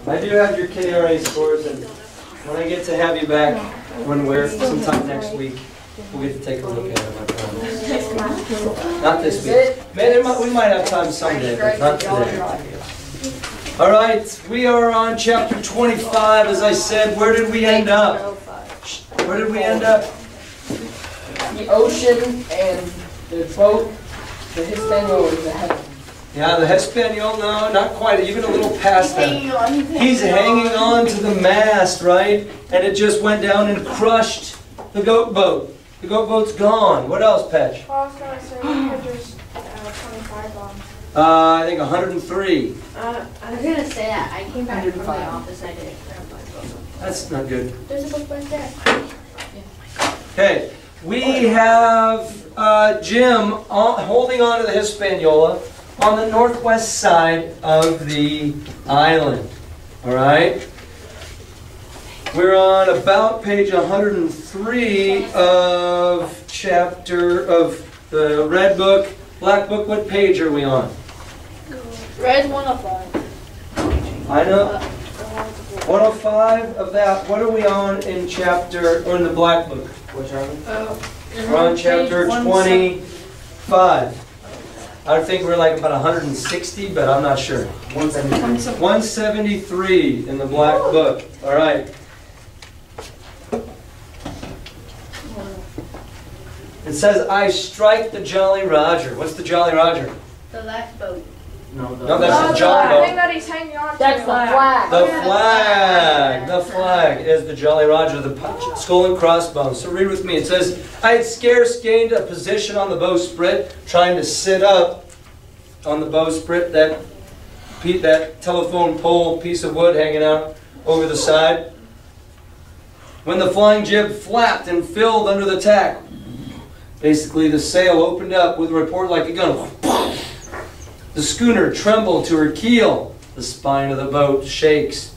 I do have your KRA scores, and when I get to have you back, when we're sometime next week, we'll get to take a look at it, I promise. Not this week. We might have time someday, but not today. All right, we are on chapter 25. As I said, where did we end up? Where did we end up? The ocean and the boat, the Hispaniola is ahead. Yeah, the Hispaniola, no, not quite. Even a little past that. He's hanging on to the mast, right? And it just went down and crushed the goat boat. The goat boat's gone. What else, Patch? I was going to say, there's 25 on. I think 103. I was going to say that. I came back from the office. I didn't grab my book. That's not good. There's a book right there. Okay, we have Jim holding on to the Hispaniola on the northwest side of the island. All right? We're on about page 103 of the Red Book. Black Book, what page are we on? Red 105. I know. 105 of that. What are we on in or in the Black Book? Which are we? We're on chapter 25. I think we're like about 160, but I'm not sure. 173. 173 in the Black Book. All right. It says, I strike the Jolly Roger. What's the Jolly Roger? The last boat. No, that's the Jolly I Boat. think that he's hanging on to. That's the flag. The flag. The flag is the Jolly Roger, the skull and crossbones. So read with me. It says, I had scarce gained a position on the bowsprit, trying to sit up on the bowsprit, that telephone pole piece of wood hanging out over the side, when the flying jib flapped and filled under the tack. Basically, the sail opened up with a report like a gun. The schooner trembled to her keel. The spine of the boat shakes.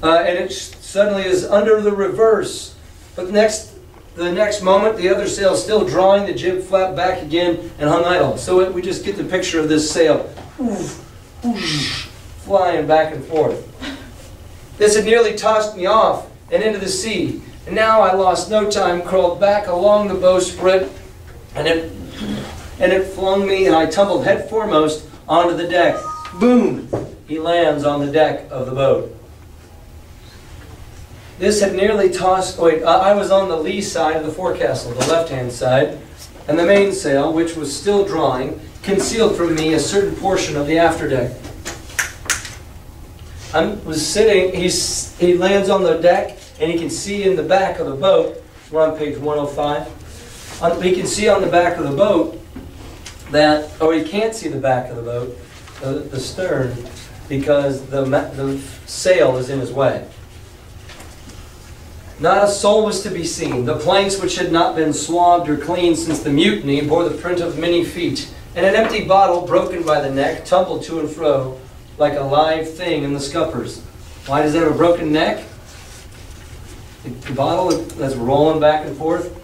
And it suddenly is under the reverse. But the next moment, the other sail still drawing, the jib flapped back again and hung idle. So we just get the picture of this sail flying back and forth. This had nearly tossed me off and into the sea. And now I lost no time, crawled back along the bowsprit, and it flung me, and I tumbled head foremost onto the deck. Boom! He lands on the deck of the boat. This had nearly tossed... I was on the lee side of the forecastle, the left-hand side, and the mainsail, which was still drawing, concealed from me a certain portion of the afterdeck. I was sitting... He lands on the deck, and you can see in the back of the boat, we're on page 105, you can see on the back of the boat that, you can't see the back of the boat, the stern, because the sail is in his way. Not a soul was to be seen. The planks, which had not been swabbed or cleaned since the mutiny, bore the print of many feet, and an empty bottle, broken by the neck, tumbled to and fro like a live thing in the scuppers. Why does it have a broken neck? The bottle that's rolling back and forth.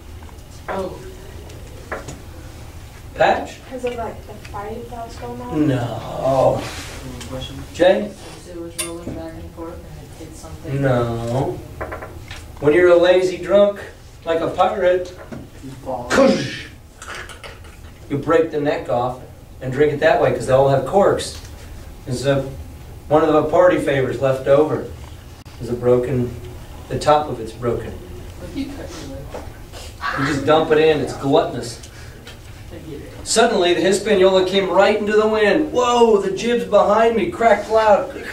Oh. Patch? Because of like the fight that was going on? No. Jay? It was rolling back and forth and it hit something. No. When you're a lazy drunk, like a pirate, you break the neck off and drink it that way, because they all have corks. There's one of the party favors left over. There's a broken... The top of it's broken. You just dump it in. It's gluttonous. Suddenly, the Hispaniola came right into the wind. Whoa! The jib's behind me cracked loud.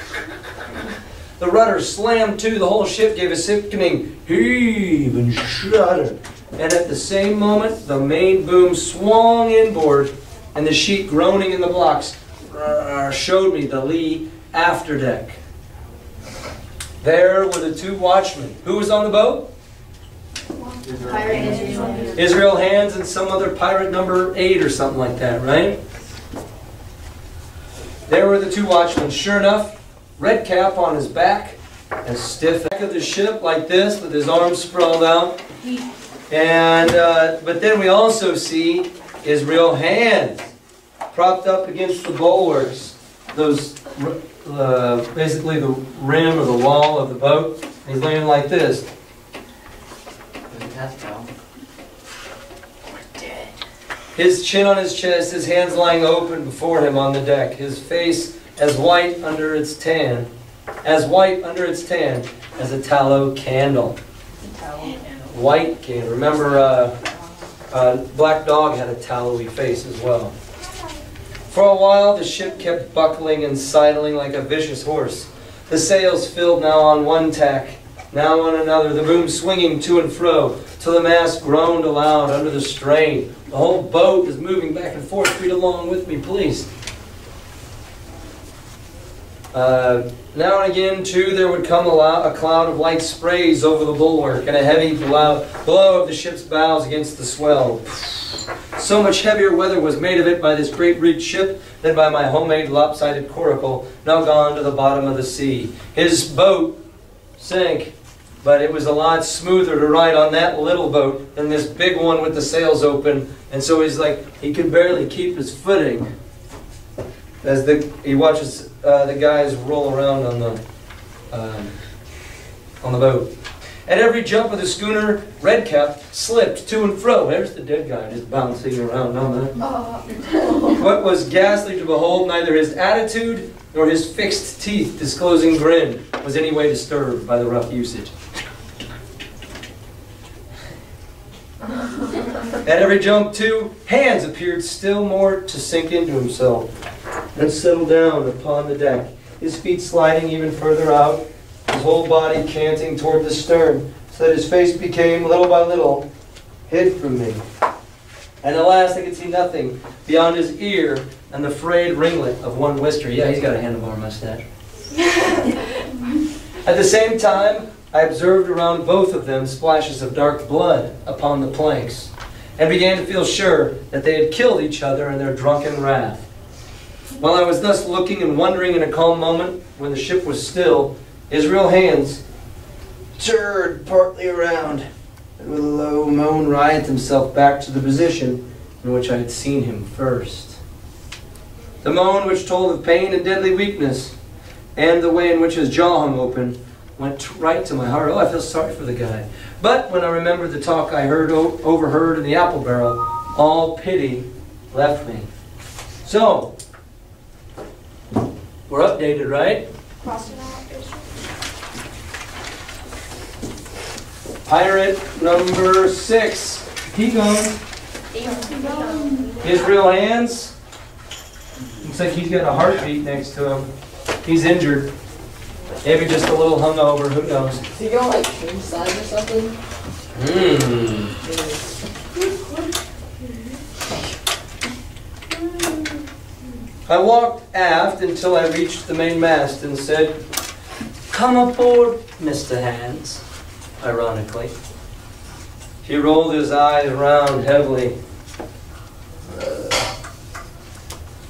The rudder slammed to. The whole ship gave a sickening heave and shudder. And at the same moment, the main boom swung inboard, and the sheet groaning in the blocks showed me the lee afterdeck. There were the two watchmen. Who was on the boat? Pirate Israel. Israel Hands and some other pirate number 8 or something like that, right? There were the two watchmen. Sure enough, red cap on his back, and stiff back of the ship like this with his arms sprawled out. And but then we also see Israel Hands propped up against the bulwarks. Those basically the rim or the wall of the boat. He's laying like this. That's down. His chin on his chest, his hands lying open before him on the deck, his face as white under its tan as a tallow candle. White candle. Remember, Black Dog had a tallowy face as well. For a while, the ship kept buckling and sidling like a vicious horse. The sails filled now on one tack, now on another, the boom swinging to and fro, till the mast groaned aloud under the strain. The whole boat is moving back and forth. Read along with me, please. Now and again, too, there would come a cloud of light sprays over the bulwark and a heavy blow of the ship's bows against the swell. So much heavier weather was made of it by this great rigged ship than by my homemade lopsided coracle, now gone to the bottom of the sea. His boat sank, but it was a lot smoother to ride on that little boat than this big one with the sails open, and so he's like, he could barely keep his footing as he watches the guys roll around on the boat. At every jump of the schooner, Redcap slipped to and fro. There's the dead guy just bouncing around on that. What was ghastly to behold, neither his attitude nor his fixed teeth disclosing grin was any way disturbed by the rough usage. At every jump, too, Hands appeared still more to sink into himself and settle down upon the deck, his feet sliding even further out, his whole body canting toward the stern, so that his face became, little by little, hid from me. And at last I could see nothing beyond his ear and the frayed ringlet of one whisker. Yeah, he's got a handlebar mustache. At the same time, I observed around both of them splashes of dark blood upon the planks, and began to feel sure that they had killed each other in their drunken wrath. While I was thus looking and wondering in a calm moment, when the ship was still, Israel Hands turned partly around, and with a low moan writhed himself back to the position in which I had seen him first. The moan, which told of pain and deadly weakness, and the way in which his jaw hung open, went right to my heart. Oh, I feel sorry for the guy. But when I remembered the talk I overheard in the apple barrel, all pity left me. So, we're updated, right? Crossing out, Israel. Pirate number 6. Keep going. Israel Hands. Looks like he's got a heartbeat next to him. He's injured. Maybe just a little hungover, who knows? Is he going like change sides or something? I walked aft until I reached the main mast and said, "Come aboard, Mr. Hands," ironically. He rolled his eyes round heavily,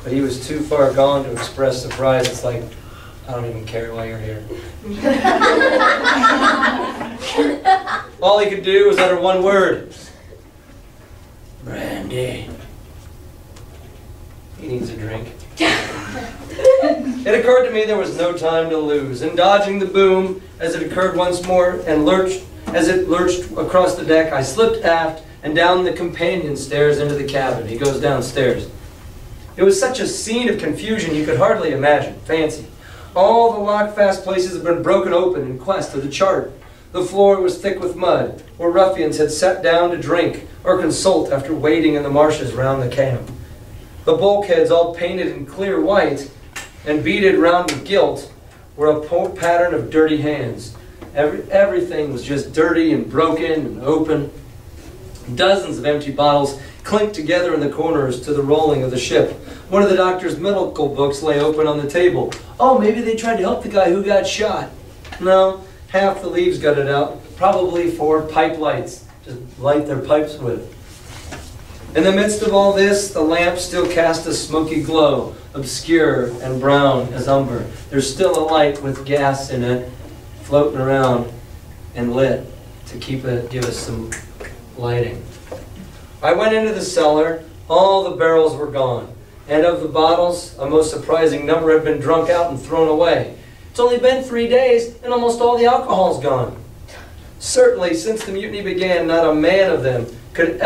but he was too far gone to express surprise. It's like, I don't even care why you're here. All he could do was utter one word. Brandy. He needs a drink. It occurred to me there was no time to lose. In dodging the boom as it occurred once more and as it lurched across the deck, I slipped aft and down the companion stairs into the cabin. He goes downstairs. It was such a scene of confusion you could hardly imagine. Fancy. All the lock-fast places had been broken open in quest of the chart. The floor was thick with mud, where ruffians had sat down to drink or consult after wading in the marshes round the camp. The bulkheads, all painted in clear white and beaded round with gilt, were a pattern of dirty hands. Everything was just dirty and broken and open. Dozens of empty bottles clinked together in the corners to the rolling of the ship. One of the doctor's medical books lay open on the table. Oh, maybe they tried to help the guy who got shot. No, half the leaves gutted out, probably for pipe lights, just light their pipes with. In the midst of all this, the lamp still cast a smoky glow, obscure and brown as umber. There's still a light with gas in it, floating around and lit to give us some lighting. I went into the cellar. All the barrels were gone. And of the bottles, a most surprising number have been drunk out and thrown away. It's only been 3 days, and almost all the alcohol's gone. Certainly, since the mutiny began, not a man of them could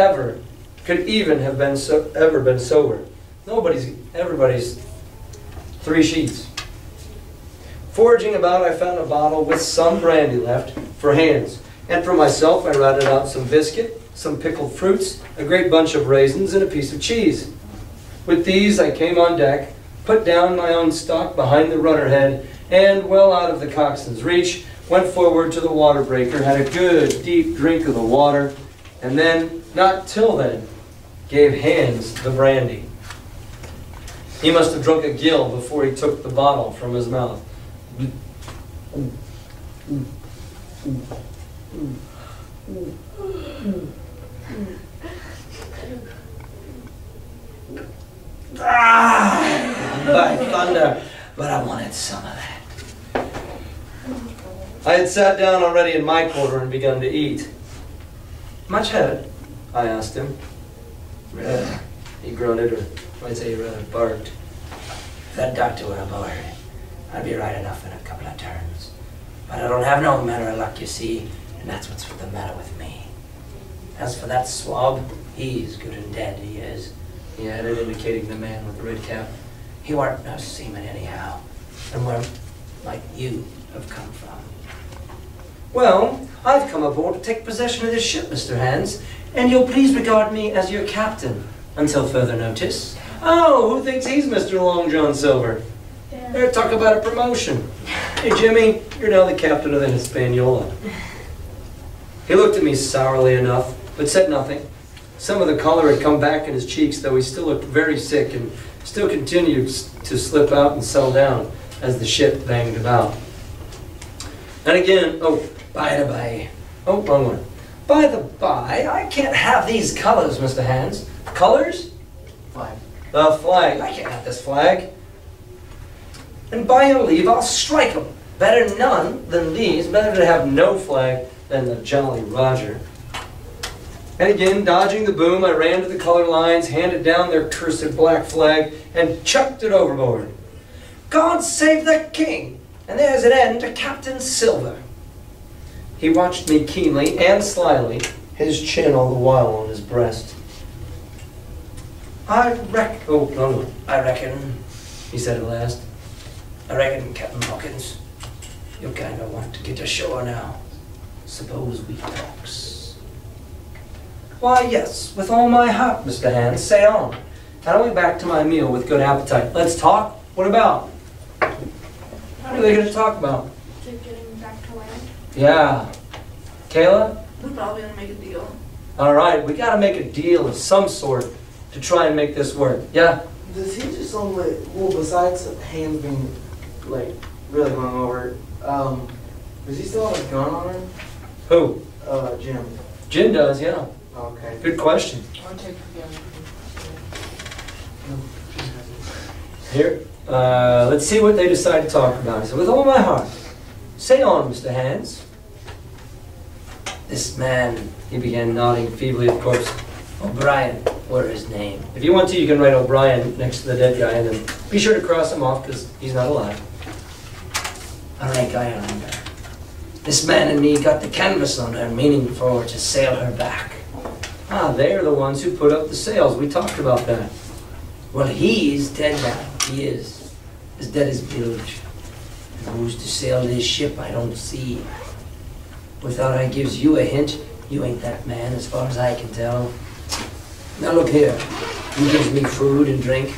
even have been ever been sober. Everybody's 3 sheets. Foraging about, I found a bottle with some brandy left for Hans. And for myself, I routed out some biscuit, some pickled fruits, a great bunch of raisins, and a piece of cheese. With these, I came on deck, put down my own stock behind the rudderhead, and well out of the coxswain's reach, went forward to the water breaker, had a good deep drink of the water, and then, not till then, gave Hans the brandy. He must have drunk a gill before he took the bottle from his mouth. By thunder, but I wanted some of that. I had sat down already in my quarter and begun to eat. Much head? I asked him. He grunted, or might say he rather barked. If that doctor were aboard, I'd be right enough in a couple of turns. But I don't have no manner of luck, you see, and that's what's the matter with me. As for that swab, he's good and dead, he is. He added, indicating the man with the red cap. He weren't no seaman anyhow, and where like you have come from. Well, I've come aboard to take possession of this ship, Mr. Hans, and you'll please regard me as your captain, until further notice. Oh, who thinks he's Mr. Long John Silver? Yeah. There, talk about a promotion. Hey, Jimmy, you're now the captain of the Hispaniola. He looked at me sourly enough, but said nothing. Some of the color had come back in his cheeks, though he still looked very sick and still continued to slip out and settle down as the ship banged about. And again, oh, by the by. Oh, wrong one. By the by, I can't have these colors, Mr. Hans. Colors? Flag. The flag. I can't have this flag. And by your leave, I'll strike 'em. Better none than these. Better to have no flag than the Jolly Roger. And again, dodging the boom, I ran to the color lines, handed down their cursed black flag, and chucked it overboard. God save the king! And there's an end to Captain Silver. He watched me keenly and slyly, his chin all the while on his breast. I reckon, he said at last. I reckon, Captain Hawkins, you kind of want to get ashore now. Suppose we talks. Why, yes, with all my heart, Mr. Hans. Say on. And I went back to my meal with good appetite. Let's talk. What about? What are they going to talk about? To getting back to land. Yeah. Kayla? We're probably gonna make a deal. All right, we got to make a deal of some sort to try and make this work. Yeah? Does he just only, well, besides Hans being, like, really hungover, does he still have a gun on him? Who? Jim. Jim does, yeah. Okay. Good question. I'll take the gun. Here, let's see what they decide to talk about. So, with all my heart, say on, Mr. Hans. This man, he began nodding feebly, of course. O'Brien, were his name. If you want to, you can write O'Brien next to the dead guy, and then be sure to cross him off, because he's not alive. A rank islander. This man and me got the canvas on her, meaning for to sail her back. Ah, they're the ones who put up the sails. We talked about that. Well, he's dead now. He is. As dead as bilge. And who's to sail this ship, I don't see. Without I gives you a hint, you ain't that man as far as I can tell. Now look here. You gives me food and drink.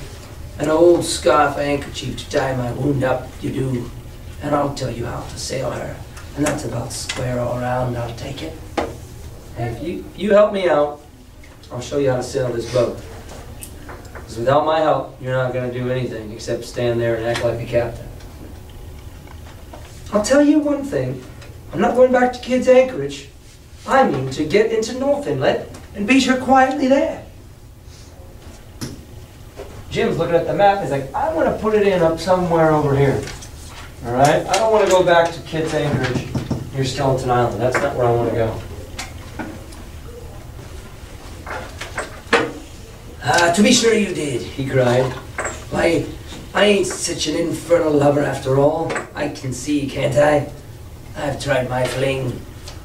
An old scarf handkerchief to tie my wound up, you do. And I'll tell you how to sail her. And that's about square all around, I'll take it. And if you help me out, I'll show you how to sail this boat. Because without my help, you're not going to do anything except stand there and act like a captain. I'll tell you one thing. I'm not going back to Kidd's Anchorage. I mean to get into North Inlet and beach her quietly there. Jim's looking at the map. He's like, I want to put it in up somewhere over here. All right? I don't want to go back to Kidd's Anchorage near Skeleton Island. That's not where I want to go. To be sure you did, he cried. Why, I ain't such an infernal lover after all. I can see, can't I? I've tried my fling.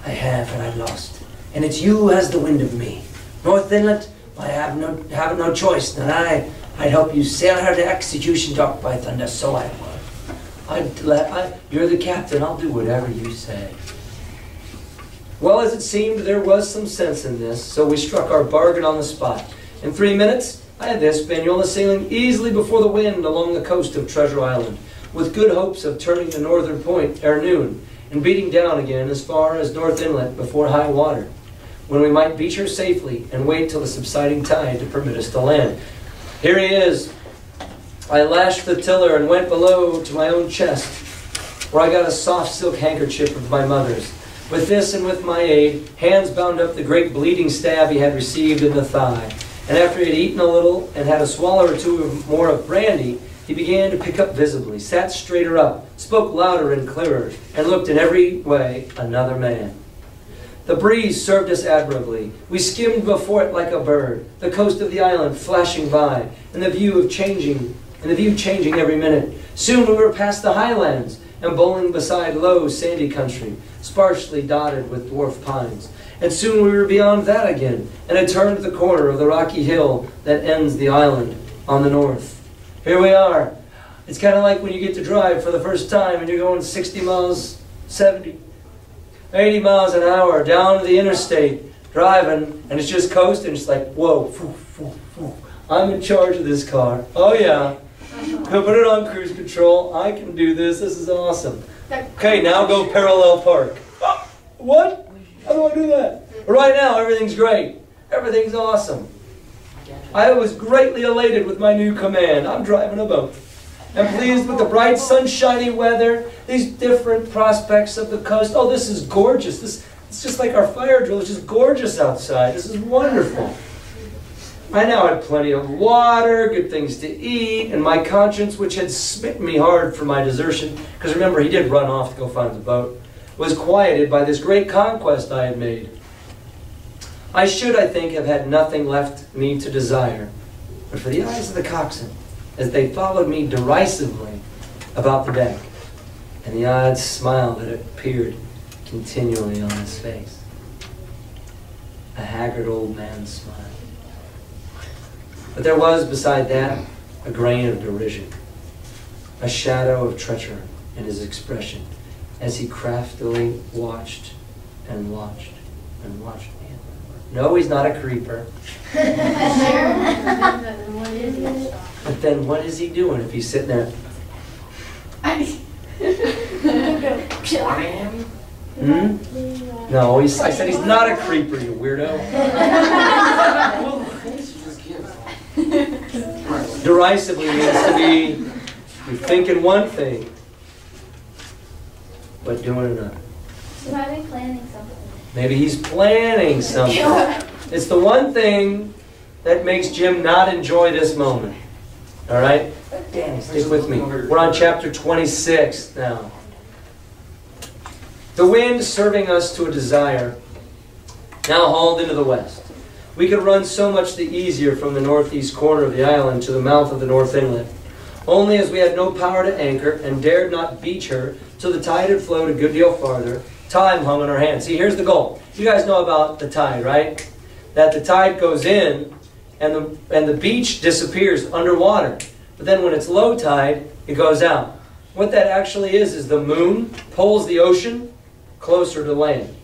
I have, and I've lost. And it's you who has the wind of me. North Inlet, I have no choice, and I'd help you sail her to execution dock, by thunder, so I would. You're the captain, I'll do whatever you say. Well, as it seemed, there was some sense in this, so we struck our bargain on the spot. In 3 minutes, I had the Hispaniola sailing easily before the wind along the coast of Treasure Island, with good hopes of turning the northern point ere noon, and beating down again as far as North Inlet before high water, when we might beach her safely and wait till the subsiding tide to permit us to land. Here he is. I lashed the tiller and went below to my own chest, where I got a soft silk handkerchief of my mother's. With this and with my aid, Hans bound up the great bleeding stab he had received in the thigh, and after he had eaten a little and had a swallow or two more of brandy, he began to pick up visibly, sat straighter up, spoke louder and clearer, and looked in every way another man. The breeze served us admirably. We skimmed before it like a bird, the coast of the island flashing by, and the view changing every minute. Soon we were past the highlands and bowling beside low, sandy country, sparsely dotted with dwarf pines. And soon we were beyond that again, and had turned the corner of the rocky hill that ends the island on the north. Here we are. It's kind of like when you get to drive for the first time and you're going 60 miles, 70, 80 miles an hour down the interstate, driving, and it's just coasting. It's like, whoa, I'm in charge of this car. Oh yeah. Put it on cruise control. I can do this. This is awesome. Okay, now go parallel park. Oh, what? How do I do that? Right now, everything's great. Everything's awesome. I was greatly elated with my new command. I'm driving a boat. I'm pleased with the bright, sunshiny weather, these different prospects of the coast. Oh, this is gorgeous. It's just like our fire drill. It's just gorgeous outside. This is wonderful. I now had plenty of water, good things to eat, and my conscience, which had smitten me hard for my desertion, because remember, he did run off to go find the boat, was quieted by this great conquest I had made. I should, I think, have had nothing left me to desire, but for the eyes of the coxswain, as they followed me derisively about the deck, and the odd smile that appeared continually on his face. A haggard old man's smile. But there was, beside that, a grain of derision, a shadow of treachery in his expression, as he craftily watched and watched and watched me. No, he's not a creeper. But then what is he doing if he's sitting there? No, I said he's not a creeper, you weirdo. Derisively means to be you're thinking one thing, but doing another. So are we planning something? Maybe he's planning something. It's the one thing that makes Jim not enjoy this moment. All right? Danny, stick with me. We're on chapter 26 now. The wind serving us to a desire now hauled into the west. We could run so much the easier from the northeast corner of the island to the mouth of the North Inlet. Only as we had no power to anchor and dared not beach her till the tide had flowed a good deal farther, time hung in our hands. See, here's the goal. You guys know about the tide, right? That the tide goes in and the beach disappears underwater. But then when it's low tide, it goes out. What that actually is the moon pulls the ocean closer to land.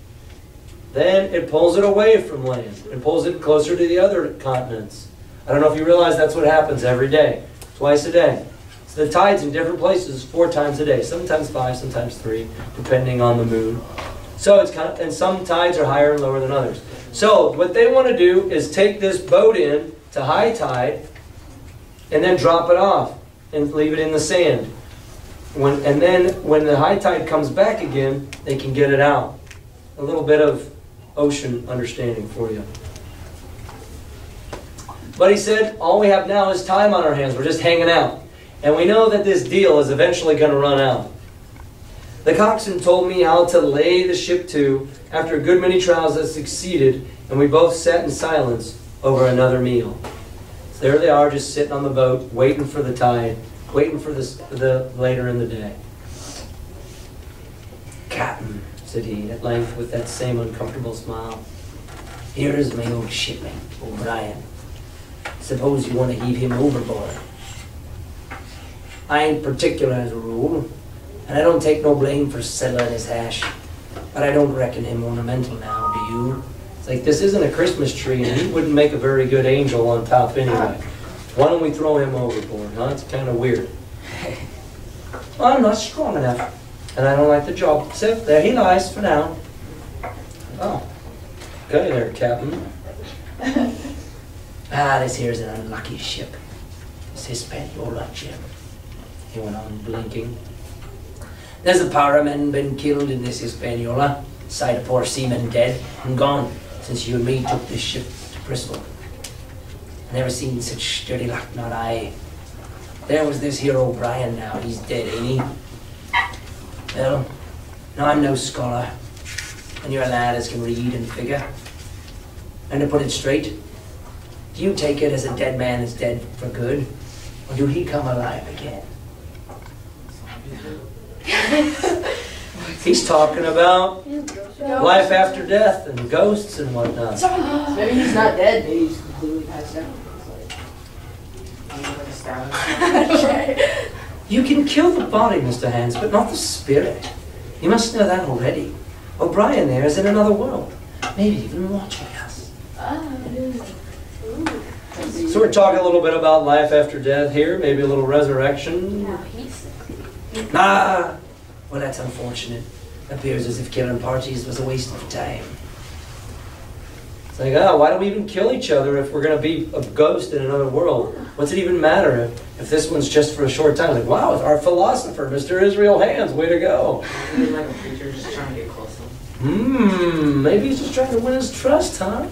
Then it pulls it away from land and pulls it closer to the other continents. I don't know if you realize that's what happens every day, twice a day. So the tide's in different places 4 times a day, sometimes 5, sometimes 3, depending on the moon. So it's kind of, and some tides are higher and lower than others. So what they want to do is take this boat in to high tide and then drop it off and leave it in the sand. And then when the high tide comes back again, they can get it out. A little bit of ocean understanding for you. But he said, all we have now is time on our hands. We're just hanging out. And we know that this deal is eventually going to run out. The coxswain told me how to lay the ship to after a good many trials that succeeded, and we both sat in silence over another meal. It's there they are, just sitting on the boat, waiting for the tide, waiting for the later in the day. "Captain," said he at length with that same uncomfortable smile, "here is my old shipmate, O'Brien. Suppose you want to heave him overboard. I ain't particular as a rule, and I don't take no blame for selling his hash, but I don't reckon him ornamental now, do you? It's like, this isn't a Christmas tree, and he wouldn't make a very good angel on top anyway. Why don't we throw him overboard, huh? It's kind of weird." "Well, I'm not strong enough, and I don't like the job. So there he lies for now." "Oh, okay there, Captain." This here's an unlucky ship. It's Hispaniola, Jim," he went on, blinking. "There's a power of men been killed in this Hispaniola, sight of poor seamen dead and gone since you and me took this ship to Bristol. I never seen such dirty luck, not I. There was this here O'Brien now, he's dead, ain't he? Well, now I'm no scholar, and you're a lad as can read and figure. And to put it straight, do you take it as a dead man is dead for good, or do he come alive again?" He's talking about life after death and ghosts and whatnot. Maybe he's not dead. Maybe he's completely passed out. It's like You can kill the body, Mr. Hands, but not the spirit. You must know that already. O'Brien there is in another world, maybe even watching us. So we're talking a little bit about life after death here, maybe a little resurrection. Ah, well, that's unfortunate. Appears as if killing parties was a waste of time. It's like, why do we even kill each other if we're going to be a ghost in another world? What's it even matter if this one's just for a short time? Like, wow, it's our philosopher, Mr. Israel Hands, way to go. He's like a preacher just trying to get close to Hmm, him. maybe he's just trying to win his trust, huh?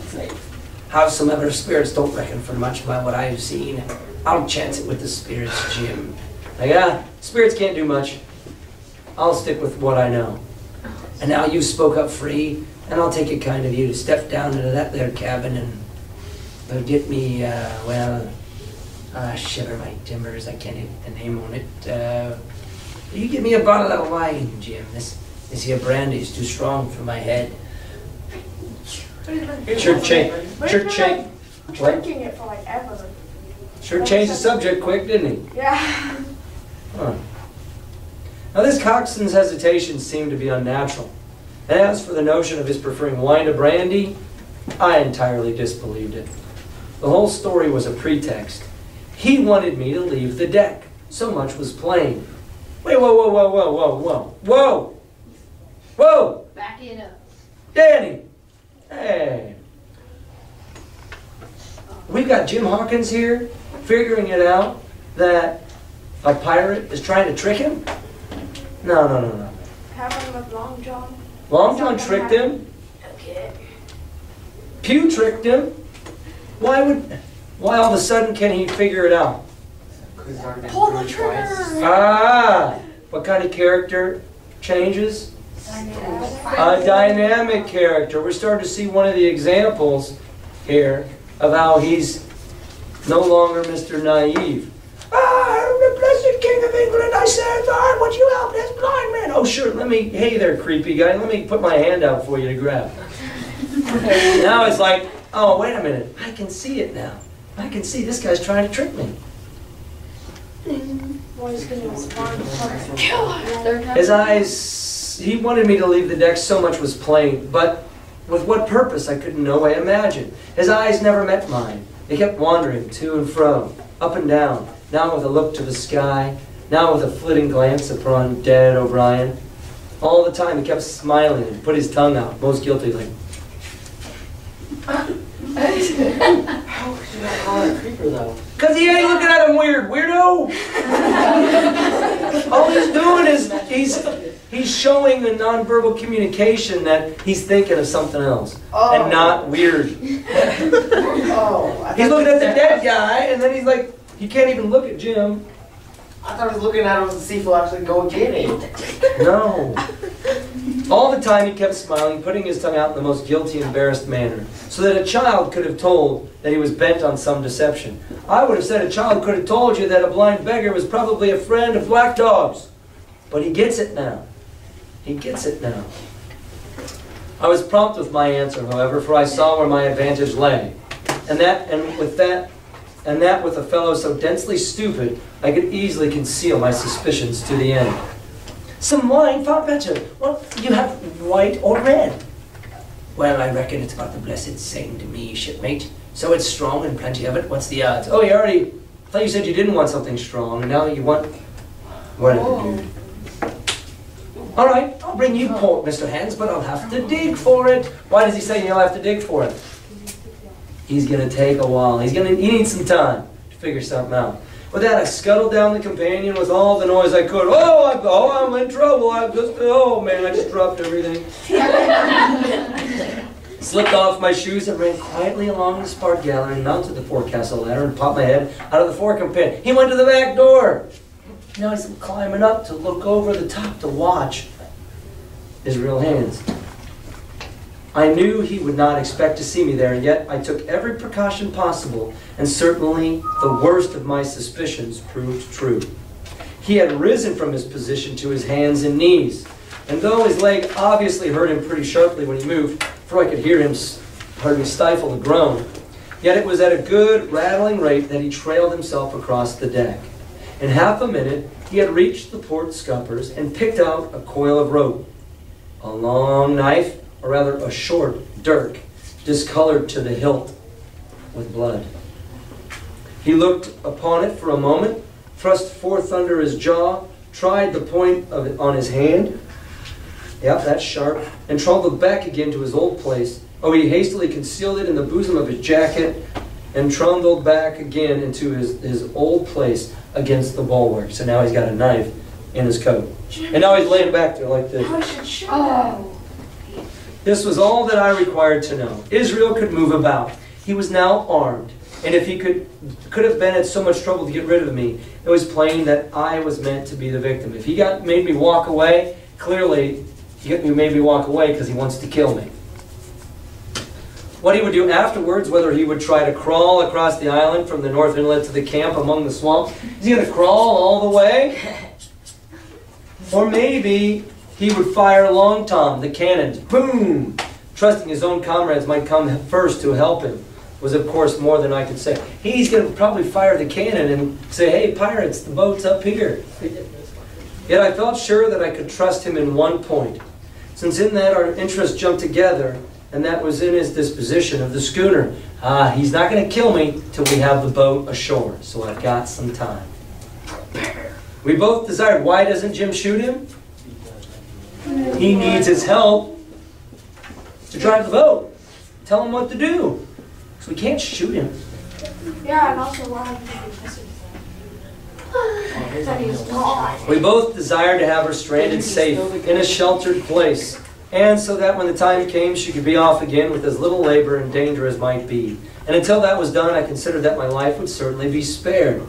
Howsoever, spirits don't reckon for much by what I've seen. I'll chance it with the spirits, Jim. Like, spirits can't do much. I'll stick with what I know. And now you spoke up free, and I'll take it kind of you to step down into that there cabin and get me, shiver my timbers, I can't hit the name on it. You give me a bottle of wine, Jim. This here brandy's too strong for my head. Sure changed Drinking it for like ever. Sure changed the subject quick, didn't he? Yeah. Huh. Now this coxswain's hesitation seemed to be unnatural. And as for the notion of his preferring wine to brandy, I entirely disbelieved it. The whole story was a pretext. He wanted me to leave the deck. So much was plain. Wait, whoa. Back it up. Danny! Hey. We've got Jim Hawkins here, figuring it out that a pirate is trying to trick him? No. Happened with Long John. Long John tricked him. Okay. Pew tricked him. Why all of a sudden can he figure it out? Pull the trigger! What kind of character changes? A dynamic character. We're starting to see one of the examples here of how he's no longer Mr. Naive. I'm the blessed King of England. I said, Lord, would you help this blind man? Oh, sure. Hey there, creepy guy. Let me put my hand out for you to grab. Now it's like, oh, wait a minute. I can see it now. I can see this guy's trying to trick me. His eyes, he wanted me to leave the deck, so much was plain, but with what purpose I could in no way imagine. His eyes never met mine. They kept wandering to and fro, up and down, now with a look to the sky, now with a flitting glance upon dead O'Brien. All the time he kept smiling and put his tongue out, most guilty, like, How could you not call it a creeper, though? because he ain't looking at him weird, weirdo! All he's doing is he's showing the nonverbal communication that he's thinking of something else and not weird. He's looking at the dead guy, and then he's like, he can't even look at Jim. I thought I was looking at him to see if he'll actually go get it. No. All the time he kept smiling, putting his tongue out in the most guilty, embarrassed manner, so that a child could have told that he was bent on some deception. I would have said a child could have told you that a blind beggar was probably a friend of black dogs. But he gets it now. He gets it now. I was prompt with my answer, however, for I saw where my advantage lay. And with a fellow so densely stupid, I could easily conceal my suspicions to the end. Some wine, far better. Well, you have white or red? Well, I reckon it's about the blessed same to me, shipmate. So it's strong and plenty of it. What's the odds? Oh, you already... I thought you said you didn't want something strong, and now you want... Whatever, dude. All right, I'll bring you port, Mr. Hans, but I'll have to dig for it. Why does he say you'll have to dig for it? He's going to take a while. He needs some time to figure something out. With that, I scuttled down the companion with all the noise I could. I'm in trouble. I just dropped everything. Slipped off my shoes and ran quietly along the spart gallery, mounted the forecastle ladder, and popped my head out of the fore companion. He went to the back door. Now he's climbing up to look over the top to watch his real hands. I knew he would not expect to see me there, and yet I took every precaution possible, and certainly the worst of my suspicions proved true. He had risen from his position to his hands and knees, and though his leg obviously hurt him pretty sharply when he moved, for I could hear him stifle a groan, yet it was at a good rattling rate that he trailed himself across the deck. In half a minute, he had reached the port scuppers and picked out a coil of rope, a long knife, or rather a short dirk, discolored to the hilt with blood. He looked upon it for a moment, thrust forth under his jaw, tried the point of it on his hand. Yep, that's sharp. And trundled back again to his old place. Oh, he hastily concealed it in the bosom of his jacket and trundled back again into his old place against the bulwark. So now he's got a knife in his coat. And now he's laying back there like this. This was all that I required to know. Israel could move about. He was now armed. And if he could have been at so much trouble to get rid of me, it was plain that I was meant to be the victim. If he made me walk away, clearly he made me walk away because he wants to kill me. What he would do afterwards, whether he would try to crawl across the island from the north inlet to the camp among the swamps, is he going to crawl all the way? Or maybe he would fire Long Tom, the cannons, boom! Trusting his own comrades might come first to help him, was of course more than I could say. He's going to probably fire the cannon and say, hey pirates, the boat's up here. Yet I felt sure that I could trust him in one point, since in that our interests jumped together, and that was in his disposition of the schooner. He's not going to kill me till we have the boat ashore, so I've got some time. We both desired, why doesn't Jim shoot him? He needs his help to drive the boat. Tell him what to do. So we can't shoot him. Yeah, and also why have you We both desired to have her stranded safe in a sheltered place, and so that when the time came she could be off again with as little labor and danger as might be. And until that was done, I considered that my life would certainly be spared.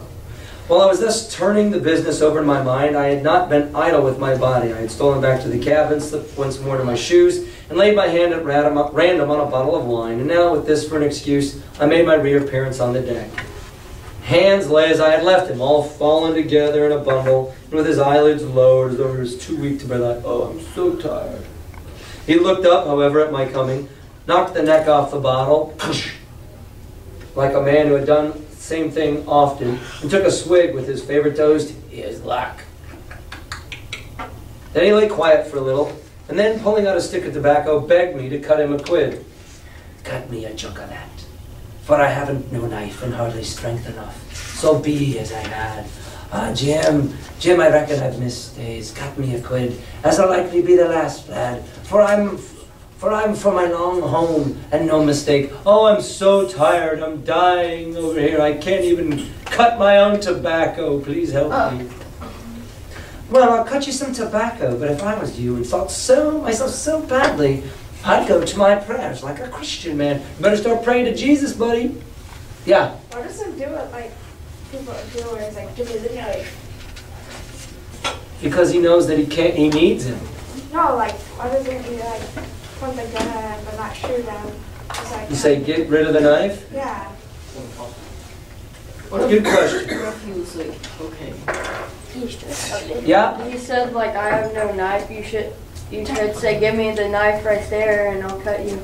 While I was thus turning the business over in my mind, I had not been idle with my body. I had stolen back to the cabin, slipped once more to my shoes, and laid my hand at random on a bottle of wine. And now, with this for an excuse, I made my reappearance on the deck. Hans lay as I had left him, all fallen together in a bundle, and with his eyelids lowered as though he was too weak to breathe out. Oh, I'm so tired. He looked up, however, at my coming, knocked the neck off the bottle, like a man who had done the same thing often, and took a swig with his favorite toast, "Here's luck." Then he lay quiet for a little, and then, pulling out a stick of tobacco, begged me to cut him a quid. "Cut me a chunk of that, for I haven't no knife and hardly strength enough. So be as I had. Jim, I reckon I've missed days. Cut me a quid, as'll likely be the last, lad. For I'm from my long home, and no mistake. Oh, I'm so tired. I'm dying over here. I can't even cut my own tobacco. Please help me." Well, I'll cut you some tobacco, but if I was you and thought myself so badly, I'd go to my prayers like a Christian man. You better start praying to Jesus, buddy. Yeah. Why doesn't do it like people do where it's like, give me the knife? Because he knows that he needs him. No, like, why doesn't he, like, point the gun at him but not shoot him? It's like, You say get rid of the knife? yeah. What Good question. What if he was like, okay. Yeah? He said, like, I have no knife. You should say, give me the knife right there, and I'll cut you.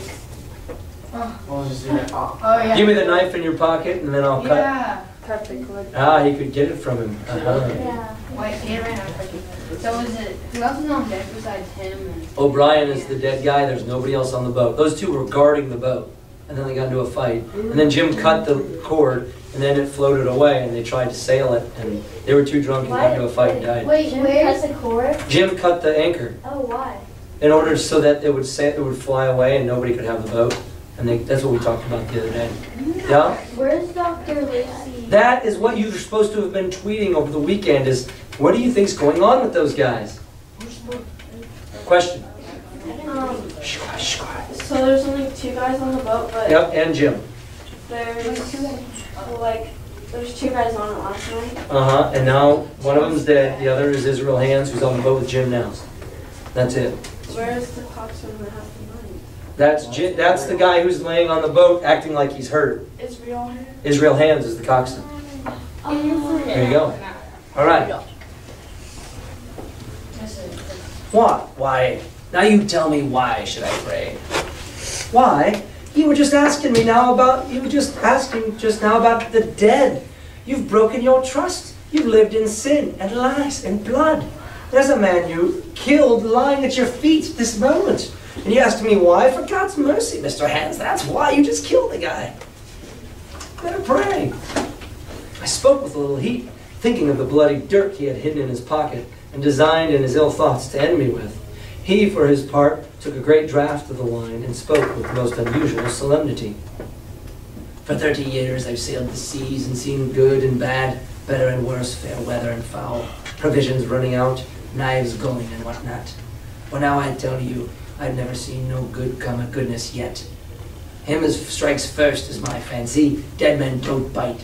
We'll just do that. Oh, yeah. Give me the knife in your pocket and then I'll cut. Yeah. Cut the cord. Ah, he could get it from him. Uh-huh. Yeah. Wait, he ran out quickly. So is it, who else is on deck besides him? And O'Brien is the dead guy. There's nobody else on the boat. Those two were guarding the boat. And then they got into a fight. And then Jim cut the cord and then it floated away and they tried to sail it and they were too drunk and got into a fight and died. Wait, where's the cord? Jim cut the anchor Oh, why? in order so that it would fly away and nobody could have the boat. And that's what we talked about the other day. Yeah? Where's Dr. Lucy? That is what you're supposed to have been tweeting over the weekend is, what do you think's going on with those guys? Question. So there's only 2 guys on the boat, but Yep, and Jim. there's 2 guys on it last night. Uh-huh, and now one of them's dead, the other is Israel Hands, who's on the boat with Jim now. That's it. Where's the coxswain that has the money? That's the guy who's laying on the boat acting like he's hurt. Israel. Israel Hands is the coxswain. There you go. All right. What? Why? Now you tell me why should I pray? Why? You were just asking me now about, you were just asking just now about the dead. You've broken your trust. You've lived in sin and lies and blood. There's a man you killed lying at your feet this moment. And you asked me why? For God's mercy, Mr. Hands. That's why you just killed the guy. Better pray. I spoke with a little heat, thinking of the bloody dirt he had hidden in his pocket and designed in his ill thoughts to end me with. He, for his part, took a great draught of the wine and spoke with most unusual solemnity. For 30 years I've sailed the seas and seen good and bad, better and worse, fair weather and foul, provisions running out, knives going and whatnot. Well, now I tell you, I've never seen no good come of goodness yet. Him as strikes first is my fancy, dead men don't bite.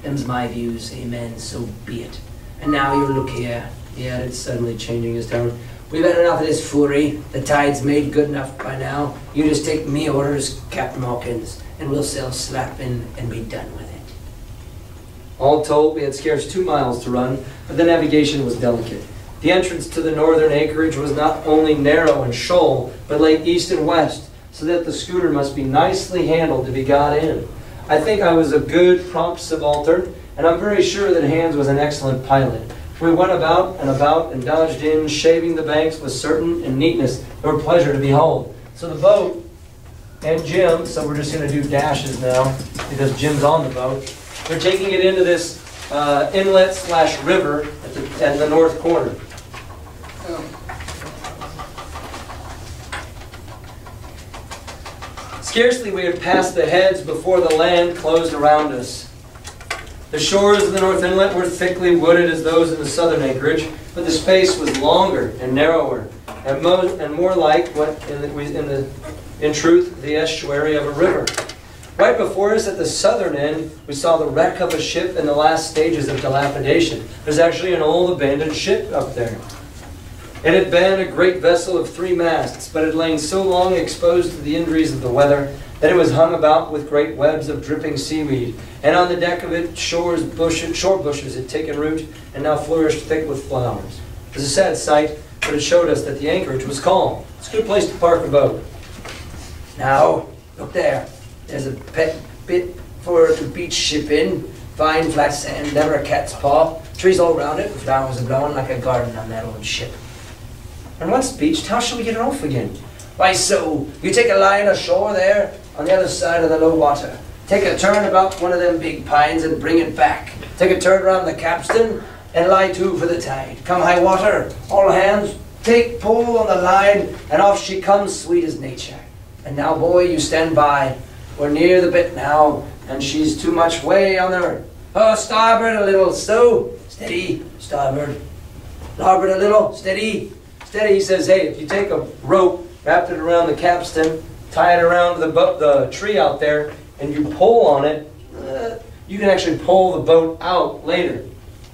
Them's my views, amen, so be it. And now you look here, he added, suddenly changing his tone. We've had enough of this foolery. The tide's made good enough by now. You just take me orders, Captain Hawkins, and we'll sail slap in and be done with it. All told, we had scarce 2 miles to run, but the navigation was delicate. The entrance to the northern acreage was not only narrow and shoal, but lay east and west, so that the schooner must be nicely handled to be got in. I think I was a good, prompt subaltern, and I'm very sure that Hands was an excellent pilot. We went about and dodged in, shaving the banks with certain and neatness that were pleasure to behold. So the boat and Jim, so we're just going to do dashes now because Jim's on the boat. They're taking it into this inlet/river at the north corner. Scarcely we had passed the heads before the land closed around us. The shores of the North Inlet were thickly wooded as those in the southern acreage, but the space was longer and narrower, and more like what in truth the estuary of a river. Right before us at the southern end, we saw the wreck of a ship in the last stages of dilapidation. There's actually an old abandoned ship up there. It had been a great vessel of 3 masts, but had lain so long exposed to the injuries of the weather that it was hung about with great webs of dripping seaweed, and on the deck of it shore bushes had taken root and now flourished thick with flowers. It was a sad sight, but it showed us that the anchorage was calm. It's a good place to park a boat. Now, look there. There's a pet bit for the beach ship in. Fine flat sand, never a cat's paw. Trees all round it, and flowers are blowing like a garden on that old ship. And once beached, how shall we get her off again? Why, so, you take a line ashore there, on the other side of the low water. Take a turn about one of them big pines and bring it back. Take a turn around the capstan and lie to for the tide. Come high water, all hands, take pull on the line, and off she comes sweet as nature. And now, boy, you stand by. We're near the bit now, and she's too much way on her. Oh, starboard a little, so. Steady, starboard. Larboard a little, steady. Steady, he says, hey, if you take a rope, wrap it around the capstan, tie it around the tree out there, and you pull on it, you can actually pull the boat out later,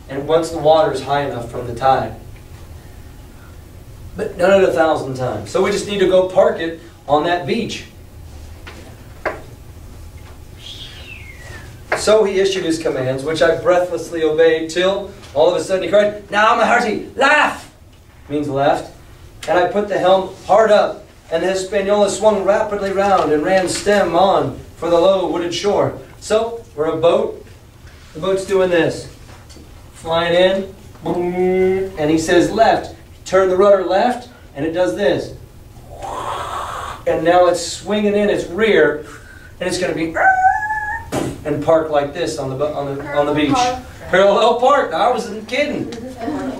and once the water is high enough from the tide. but done it 1,000 times. So we just need to go park it on that beach. So he issued his commands, which I breathlessly obeyed, till all of a sudden he cried, "Now, my hearty, laugh!" Means left. And I put the helm hard up, and the Hispaniola swung rapidly round and ran stem on for the low wooded shore. So, we're a boat. The boat's doing this. Flying in, boom, and he says left. Turn the rudder left, and it does this. And now it's swinging in its rear, and it's going to be and park like this on the beach. Parallel park. I wasn't kidding.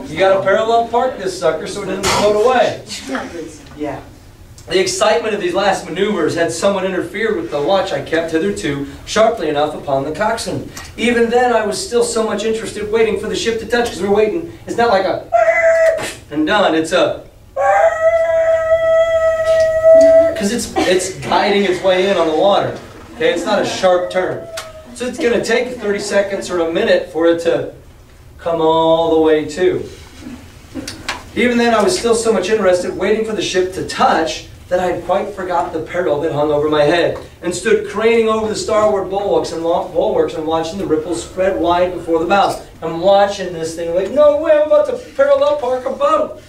You got to parallel park this sucker so it doesn't float away. Yeah. The excitement of these last maneuvers had somewhat interfered with the watch I kept hitherto sharply enough upon the coxswain. Even then, I was still so much interested waiting for the ship to touch, because we're waiting. It's not like a and done. It's a because it's guiding its way in on the water. Okay, it's not a sharp turn. So it's going to take 30 seconds or a minute for it to come all the way to. Even then, I was still so much interested waiting for the ship to touch that I had quite forgot the peril that hung over my head, and stood craning over the starboard bulwarks and watching the ripples spread wide before the bows. I'm watching this thing like, no way, I'm about to parallel park a boat.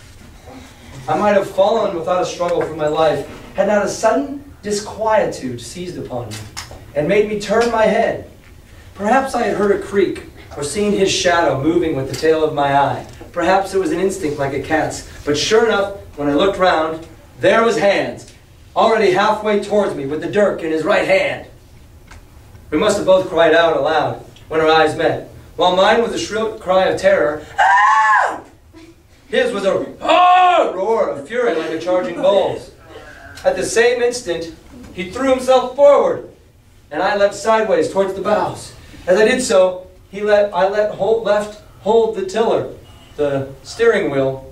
I might have fallen without a struggle for my life, had not a sudden disquietude seized upon me, and made me turn my head. Perhaps I had heard a creak, or seen his shadow moving with the tail of my eye. Perhaps it was an instinct like a cat's, but sure enough, when I looked round, there was Hans, already halfway towards me with the dirk in his right hand. We must have both cried out aloud when our eyes met. While mine was a shrill cry of terror, "Ah!" His was a "Ah!" roar of fury like a charging bulls. At the same instant, he threw himself forward, and I leapt sideways towards the bows. As I did so, I let hold the tiller, the steering wheel,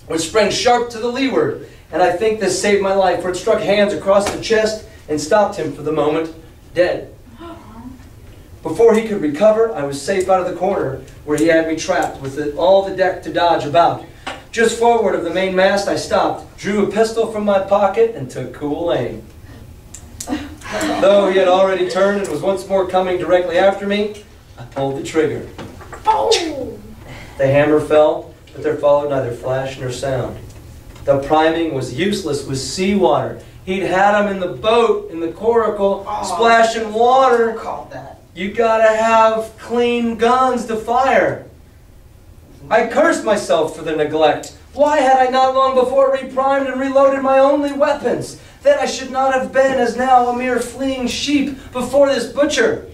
which sprang sharp to the leeward, and I think this saved my life, for it struck Hans across the chest and stopped him for the moment, dead. Before he could recover, I was safe out of the corner where he had me trapped, with all the deck to dodge about. Just forward of the main mast, I stopped, drew a pistol from my pocket, and took cool aim. Though he had already turned and was once more coming directly after me, I pulled the trigger. The hammer fell, but there followed neither flash nor sound. The priming was useless with seawater. He'd had him in the boat, in the coracle, splashing water. Caught that. You gotta have clean guns to fire. I cursed myself for the neglect. Why had I not long before reprimed and reloaded my only weapons? Then I should not have been, as now, a mere fleeing sheep before this butcher.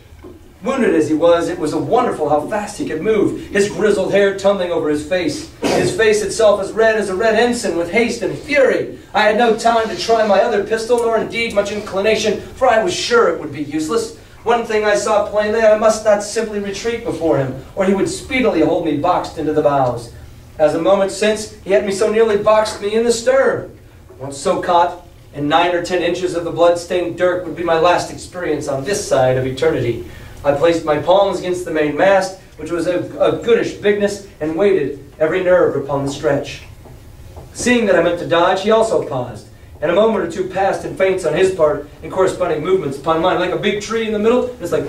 Wounded as he was, it was wonderful how fast he could move, his grizzled hair tumbling over his face itself as red as a red ensign with haste and fury. I had no time to try my other pistol, nor indeed much inclination, for I was sure it would be useless. One thing I saw plainly, I must not simply retreat before him, or he would speedily hold me boxed into the bows. As a moment since, he had me so nearly boxed me in the stern. Once so caught, and 9 or 10 inches of the blood-stained dirk would be my last experience on this side of eternity. I placed my palms against the main mast, which was of goodish bigness, and waited every nerve upon the stretch. Seeing that I meant to dodge, he also paused, and a moment or two passed in feints on his part, and corresponding movements upon mine, like a big tree in the middle. It's like...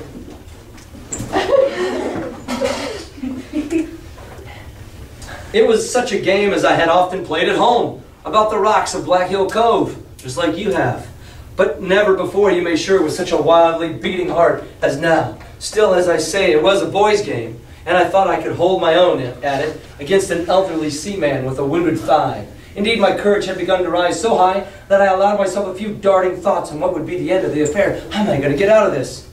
It was such a game as I had often played at home, about the rocks of Black Hill Cove, just like you have. But never before, you may sure, with such a wildly beating heart as now. Still, as I say, it was a boy's game, and I thought I could hold my own at it against an elderly seaman with a wounded thigh. Indeed, my courage had begun to rise so high that I allowed myself a few darting thoughts on what would be the end of the affair. How am I going to get out of this?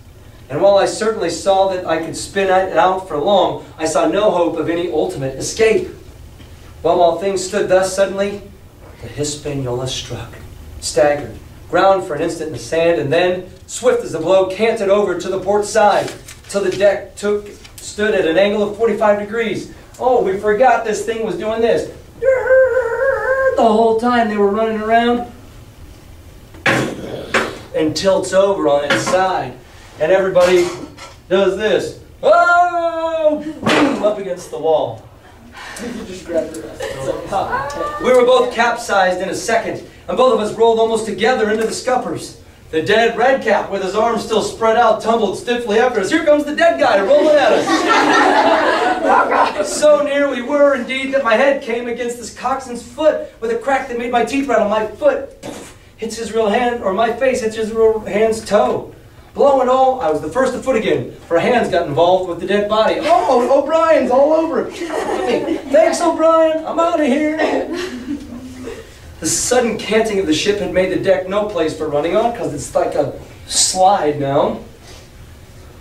And while I certainly saw that I could spin it out for long, I saw no hope of any ultimate escape. Well, while things stood thus, suddenly the Hispaniola struck, staggered, ground for an instant in the sand, and then, swift as the blow, canted over to the port side, till the deck stood at an angle of 45 degrees. Oh, we forgot this thing was doing this. The whole time they were running around, and tilts over on its side, and everybody does this. Oh! Boom, up against the wall. You just grabbed the rest. It's like, ha. We were both capsized in a second, and both of us rolled almost together into the scuppers. The dead redcap, with his arms still spread out, tumbled stiffly after us. Here comes the dead guy rolling at us. So near we were, indeed, that my head came against this coxswain's foot with a crack that made my teeth rattle. My foot hits his real hand, or my face hits his real hand's toe. Blow and all, I was the first to foot again, for hands got involved with the dead body. Oh, O'Brien's all over it. Thanks, O'Brien. I'm out of here. The sudden canting of the ship had made the deck no place for running on, because it's like a slide now.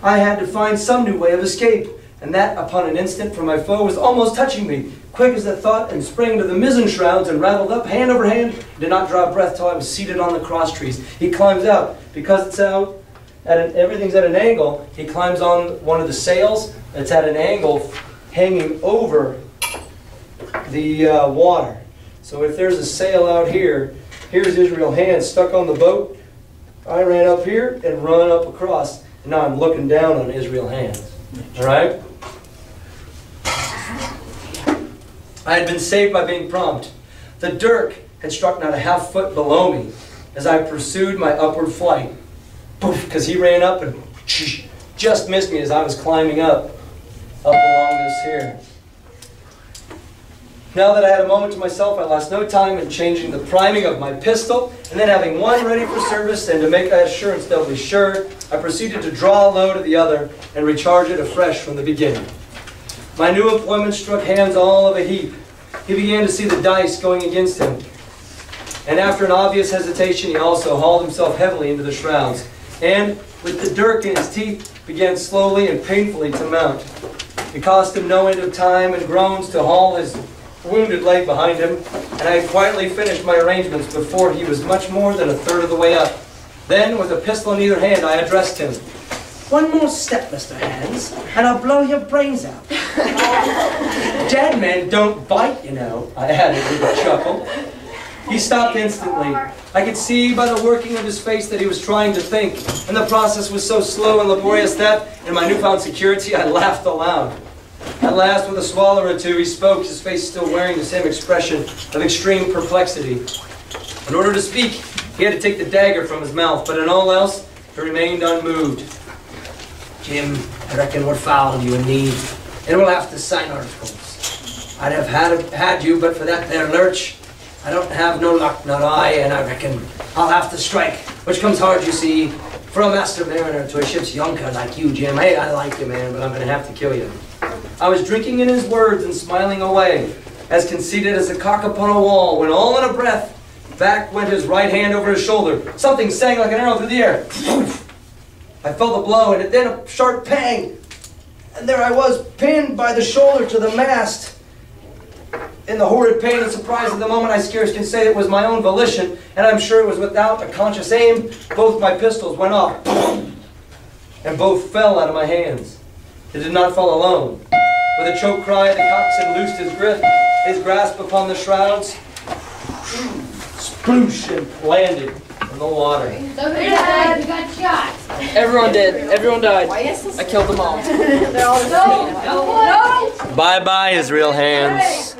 I had to find some new way of escape, and that upon an instant, for my foe was almost touching me. Quick as a thought, and sprang to the mizzen shrouds and rattled up hand over hand. Did not draw breath till I was seated on the cross trees. He climbs out, because it's out, everything's at an angle. He climbs on one of the sails. It's at an angle, hanging over the water. So if there's a sail out here, here's Israel Hands stuck on the boat. I ran up here and run up across, and now I'm looking down on Israel Hands. All right? I had been saved by being prompt. The dirk had struck not a half foot below me as I pursued my upward flight. Poof, because he ran up and just missed me as I was climbing up along this here. Now that I had a moment to myself, I lost no time in changing the priming of my pistol, and then having one ready for service, and to make that assurance doubly sure, I proceeded to draw a load of the other and recharge it afresh from the beginning. My new employment struck Hands all of a heap. He began to see the dice going against him, and after an obvious hesitation, he also hauled himself heavily into the shrouds, and, with the dirk in his teeth, began slowly and painfully to mount. It cost him no end of time and groans to haul his wounded leg behind him, and I had quietly finished my arrangements before he was much more than a third of the way up. Then, with a pistol in either hand, I addressed him. One more step, Mr. Hands, and I'll blow your brains out. Dead men don't bite, you know, I added with a chuckle. He stopped instantly. I could see by the working of his face that he was trying to think, and the process was so slow and laborious that, in my newfound security, I laughed aloud. At last, with a swallow or two, he spoke, his face still wearing the same expression of extreme perplexity. In order to speak, he had to take the dagger from his mouth, but in all else, he remained unmoved. Jim, I reckon we're foul, you and me, and we'll have to sign articles. I'd have had you, but for that there lurch. I don't have no luck, not I, and I reckon I'll have to strike, which comes hard, you see, for a master mariner to a ship's younker like you, Jim. Hey, I like you, man, but I'm going to have to kill you. I was drinking in his words and smiling away, as conceited as a cock upon a wall, when all in a breath, back went his right hand over his shoulder. Something sang like an arrow through the air. I felt the blow, and then a sharp pang, and there I was, pinned by the shoulder to the mast. In the horrid pain and surprise of the moment, I scarce can say it was my own volition, and I'm sure it was without a conscious aim. Both my pistols went off, and both fell out of my hands. It did not fall alone. With a choked cry, the coxswain loosed his grasp upon the shrouds, sploosh, and landed in the water. Somebody died, we got shot. Everyone did. Everyone died. I killed them all. No. Bye-bye, Israel Hands.